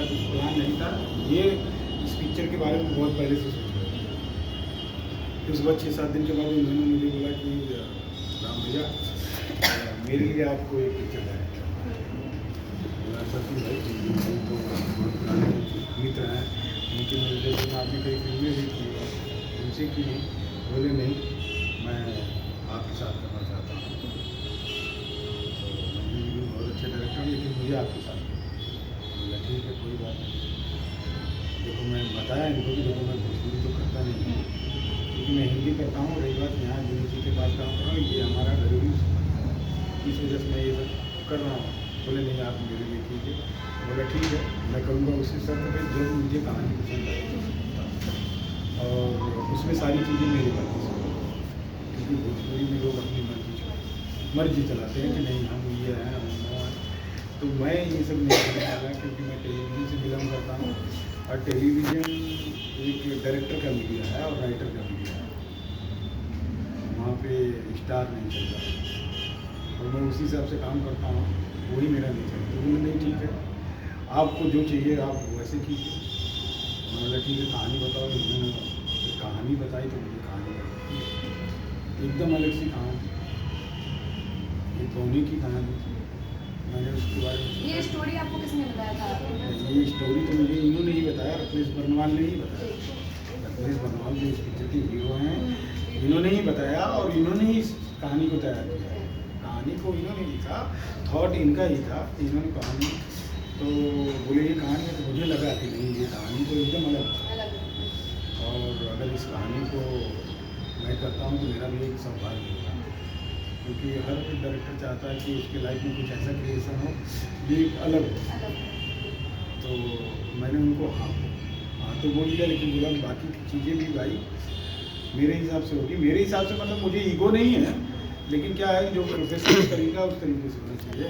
कुछ प्लान नहीं था। ये इस पिक्चर के बारे में बहुत पहले से सोच रहा था। फिर उसके बाद 6-7 दिन के बाद उन्होंने मुझे बोला कि राम भैया मेरे लिए आपको एक पिक्चर डायरेक्ट बोला सचिन भाई तो बहुत पुराने मित्र हैं, उनके निर्देशन में आपने कई फिल्में भी की उनसे की। बोले नहीं, मैं आपके साथ करना चाहता हूँ। तो मैं भी बहुत अच्छे डायरेक्टर हैं, लेकिन मुझे आपके साथ बोला ठीक है कोई बात नहीं। देखो मैं बताया इनको कि देखो मैं भोजपुरी तो करता नहीं हूँ, क्योंकि मैं हिंदी करता हूँ। रही बात यहाँ यूनिवर्सिटी के पास काम कर रहा हूँ, ये हमारा घरेलू इस वजह से मैं ये सब कर रहा हूँ। बोले नहीं आप मेरे लिए ठीक है। बोला ठीक है मैं करूँगा उसी शर्त पे जब मुझे कहानी पसंद आएगी और उसमें सारी चीज़ें मेरी मर्जी से, क्योंकि भोजपुरी में लोग अपनी मर्जी चलाते हैं कि नहीं हम ये हैं हम वो हैं। तो मैं ये सब नहीं करने वाला, क्योंकि मैं टेलीविज़न से बिलोंग करता हूँ और टेलीविज़न एक डायरेक्टर का मीडिया है और राइटर का मीडिया है, वहाँ पे स्टार नहीं चलता और मैं उसी हिसाब से काम करता हूँ, वही मेरा नेचर है। तो बोले नहीं ठीक है आपको जो चाहिए आप वैसे कीजिए। मैं बोला ठीक है कहानी बताओ। उन्होंने कहानी बताई तो मुझे कहानी बताई एकदम अलग सी कहानी, एक धोनी की कहानी थी। मैंने उसके बारे में ये स्टोरी आपको किसने बताया था? ये स्टोरी तो मुझे इन्होंने ही बताया, रत्नेश बर्नवाल ने ही बताया। रत्नेश बर्नवाल जो इस पिक्चर के हीरो हैं इन्होंने ही बताया और इन्होंने ही इस कहानी को तैयार किया। कहानी को इन्होंने लिखा, थॉट इनका ही था। इन्होंने कहानी तो बोले ये कहानी है, तो मुझे लगा कि नहीं ये कहानी तो एकदम अलग है और अगर इस कहानी को मैं करता हूँ तो मेरा भी एक सौभाग्य होगा, क्योंकि हर एक डायरेक्टर चाहता है कि उसके लाइफ में कुछ ऐसा क्रिएशन हो जो एक अलग हो। तो मैंने उनको हाँ तो बोल दिया, लेकिन बोला बाकी चीज़ें भी भाई मेरे हिसाब से होगी। मेरे हिसाब से मतलब मुझे ईगो नहीं है, लेकिन क्या है जो प्रोफेशनल तरीका उस तरीके से होना चाहिए।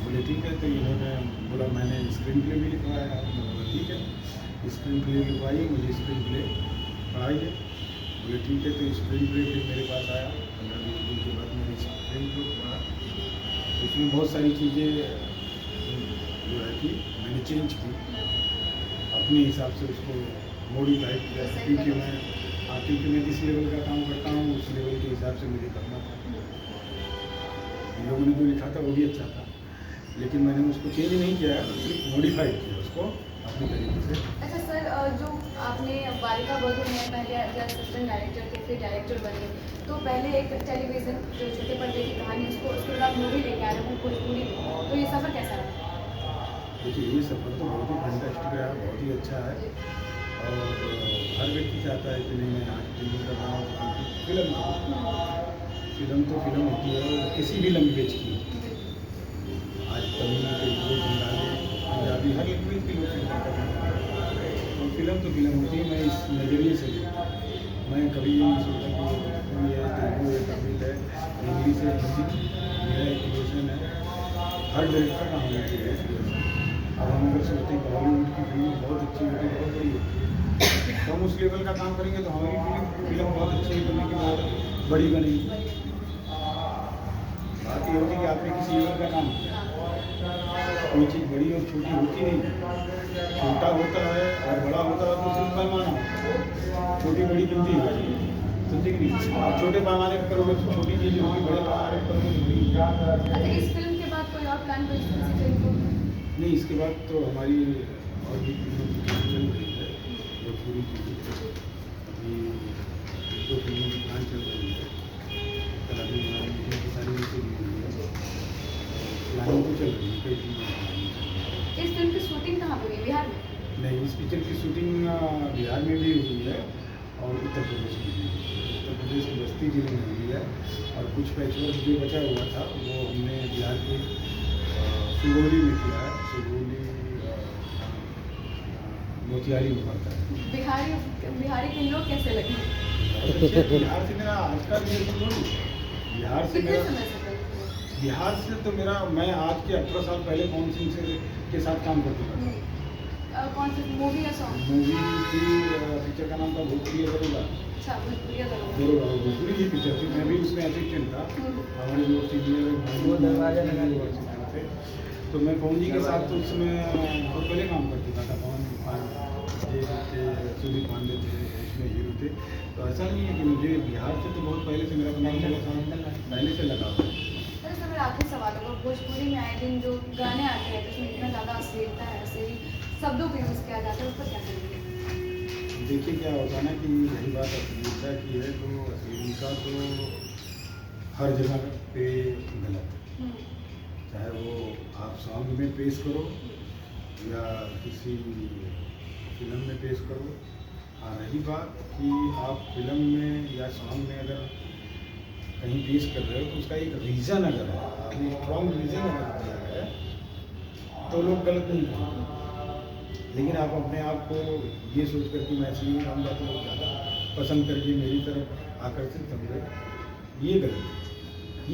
बोले ठीक है। तो इन्होंने बोला मैंने स्क्रीन प्ले भी लिखवाया है। बोला ठीक है स्क्रीन प्ले लिखवाइए, मुझे स्क्रीन प्ले पढ़ाइए। बोले ठीक है। तो स्क्रीन प्ले फिर मेरे पास आया 15-20 दिन के बाद मैंने स्क्रीन प्ले पढ़ा। उसमें बहुत सारी चीज़ें जो है कि मैंने चेंज की अपने हिसाब से, उसको मॉडिफाई किया, क्योंकि मैं जिस लेवल का काम करता हूँ उस लेवल के हिसाब से मुझे करना था। इन लोगों ने जो लिखा था वो भी अच्छा था, लेकिन मैंने उसको चेंज नहीं किया, सिर्फ मॉडिफाई किया उसको अपने तरीके से। अच्छा सर, जो आपने बालिका बधू में पहले असिस्टेंट डायरेक्टर थे फिर डायरेक्टर बने, तो पहले एक टेलीविज़न जो छोटे पर्दे की कहानी उसके बाद मूवी लेके आ रहे हैं पूरी, तो ये सफ़र कैसा रहा? देखिए ये सफ़र तो बहुत ही फैंटास्टिक रहा, बहुत ही अच्छा है और हर व्यक्ति चाहता है कि नहीं मैं आज फिल्म कर रहा हूँ, क्योंकि फिल्म तो फिल्म होती है और किसी भी लैंग्वेज की। आज तमिल, तेलुगु, बंगाली, पंजाबी हर लैंग्वेज की लोग फिल्म कर रहे हैं और फिल्म तो फिल्म होती है। मैं इस नज़रिए से मैं कभी ये नहीं सोचता कि कोई है तेलुगु है तमिल है इंग्लिश है हिंदी, मेरा एक रिलेशन है हर डायरेक्टर का होना चाहिए। अब हम अगर सोचते हैं कि बॉलीवुड की फिल्म बहुत अच्छी होती है, बहुत बड़ी होती है, तो हम उस लेवल का काम करेंगे तो हमारी फिल्म बहुत अच्छी बनेगी, बहुत बड़ी बनेगी। बात ये होती है कि आपने किसी लेवल का काम किया, कोई चीज़ बड़ी और छोटी होती नहीं, छोटा होता है और बड़ा होता है तो सिर्फ पैमाना होता है, छोटी बड़ी गिनती होती है, समझे कि नहीं। आप छोटे पैमाने पर करोगे तो छोटी चीज़ होगी, बड़े पैमाने पर करोगे तो बड़ी। अच्छा, इस फिल्म के बाद कोई और प्लान कोई किसी फिल्म को? नहीं, इसके बाद तो हमारी और भी फिल्मों की प्लान चल रही है, भोजपुरी की अभी 2 फिल्मों की प्लान चल रही है। कल अभी हमारी मीटिंग की सारी मीटिंग हुई है, प्लानिंग तो चल रही है, कई फिल्मों की प्लानिंग चल रही है। इस फिल्म की शूटिंग कहाँ पे हुई? बिहार में? नहीं, इस पिक्चर की शूटिंग बिहार में भी हुई है और उत्तर प्रदेश में भी। उत्तर प्रदेश के बस्ती जिले में हुई है और कुछ पैचवर्क जो बचा हुआ था वो हमने बिहार के सुगौली में किया है। सुगौली मोतिहारी में पड़ता है। बिहारी के लोग कैसे लगे? बिहार से मेरा आज का रिलेशन थोड़ी, बिहार से कितने मेरा समय से पहले? बिहार से तो मेरा मैं आज के 18 साल पहले पवन सिंह से के साथ काम कर चुका था। कौन सी मूवी या सॉन्ग? मूवी थी, पिक्चर का नाम था भोजपुरी दरोगा। अच्छा, भोजपुरी दरोगा भोजपुरी ही पिक्चर थी, मैं भी उसमें असिस्टेंट था। हमारे जो सीनियर वो दरवाजा लगा थे, तो मैं पवन जी के साथ तो उसमें बहुत पहले काम कर चुका था। सुदीप पांडे थे, उसमें हीरो थे। तो ऐसा नहीं है कि मुझे बिहार से तो बहुत पहले से मेरा पहले से लगा हुआ है। सर सर मेरा आखिरी सवाल होगा, भोजपुरी में आए दिन जो गाने आते हैं तो उसमें इतना ज़्यादा अश्लीलता है, ऐसे ही शब्दों को यूज़ किया जाता है, उस पर क्या करेंगे? देखिए क्या होता है ना कि रही बात अश्लीलता की है, तो अश्लीलता तो हर जगह पे गलत है। चाहे वो आप सॉन्ग में पेश करो या किसी फिल्म में पेश करो। हाँ, रही बात कि आप फिल्म में या सॉन्ग में अगर कहीं पेश कर रहे हो तो उसका एक रीज़न अगर है, आपने स्ट्रॉन्ग रीज़न अगर दिया है तो लोग गलत नहीं कहेंगे। लेकिन आप अपने आप को ये सोच कर कि मैं ऐसे ही गाऊंगा तो लोग ज़्यादा पसंद करके मेरी तरफ आकर्षित होंगे, ये गलत है।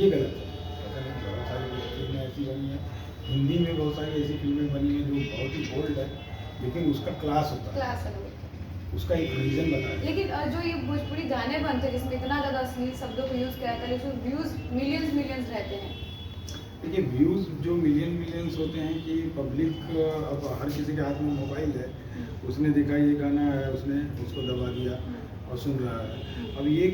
ये गलत है। ऐसा नहीं, बहुत सारी फिल्में ऐसी बनी हैं, हिंदी में बहुत सारी ऐसी फिल्में बनी हैं जो बहुत ही बोल्ड है, लेकिन उसका क्लास होता है, क्लास अलग होता है। उसका एक रीज़न बताया है। लेकिन जो ये भोजपुरी गाने बनते हैं जिसमें इतना ज़्यादा अश्लील शब्दों को यूज़ किया जाता है, लेकिन व्यूज़ मिलियंस मिलियंस रहते हैं। देखिए व्यूज़ जो मिलियंस होते हैं कि पब्लिक, अब हर किसी के हाथ में मोबाइल है, उसने देखा ये गाना है, उसने उसको दबा दिया और सुन रहा है। अब ये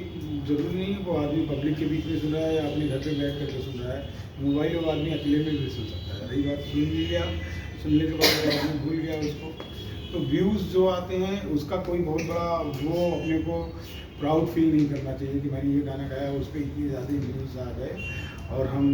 ज़रूरी नहीं है वो आदमी पब्लिक के बीच में सुन रहा है या अपने घर पे बैठ करके सुन रहा है। मोबाइल और आदमी अकेले में भी सुन सकता है। रही बात सुन लिया, सुनने के बाद अगर आदमी भूल गया उसको, तो व्यूज़ जो आते हैं उसका कोई बहुत बड़ा वो अपने को प्राउड फील नहीं करना चाहिए कि मैंने ये गाना गाया, उस पर इतनी ज़्यादा व्यूज़ आ गए और हम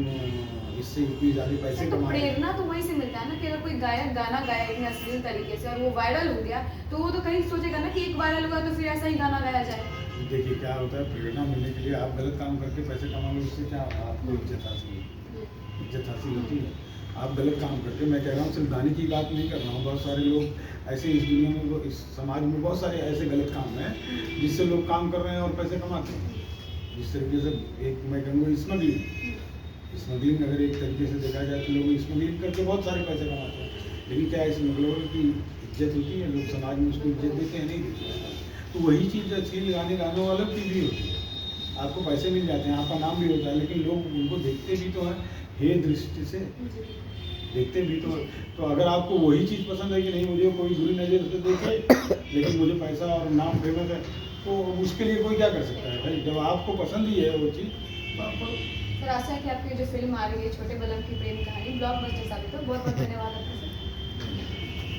इससे इतनी ज़्यादा पैसे तो कमाए। प्रेरणा तो वहीं से मिलता है ना कि अगर कोई गायक गाना गाया इतने अश्लील तरीके से और वो वायरल हो गया, तो वो तो कहीं सोचेगा ना कि एक वायरल हुआ तो फिर ऐसा ही गाना गाया जाए। देखिए क्या होता है, प्रेरणा मिलने के लिए आप गलत काम करके पैसे कमा लो, उससे क्या आपको इज्जत हासिल होती है। आप गलत काम करके, मैं कह रहा हूँ सिर्फ गाने की बात नहीं कर रहा हूँ, बहुत सारे लोग ऐसे इस दुनिया में, इस समाज में बहुत सारे ऐसे गलत काम हैं जिससे लोग काम कर रहे हैं और पैसे कमाते हैं। जिस तरीके से एक मैं कहूँगा स्मगलिंग अगर एक तरीके से देखा जाए तो लोग स्मगलिंग करके बहुत सारे पैसे कमाते हैं, लेकिन क्या स्मगलरों की इज्जत होती है? लोग समाज में उसको इज्जत देते हैं? नहीं देते हैं। तो वही चीज़ अश्लील गाने गाने वालों की भी होती है। आपको पैसे मिल जाते हैं, आपका नाम भी होता है, लेकिन लोग उनको देखते भी तो हैं हे दृष्टि से, देखते भी तो अगर आपको वही चीज़ पसंद है कि नहीं मुझे कोई बुरी नज़र से देखे लेकिन मुझे पैसा और नाम फेमस है, तो उसके लिए कोई क्या कर सकता है भाई? जब आपको पसंद ही है वो चीज़। सर आशा है कि आपकी जो फिल्म आ रही है छोटे बलम की प्रेम कहानी ब्लॉकबस्टर साबित हो। बहुत बहुत धन्यवाद आपका सर।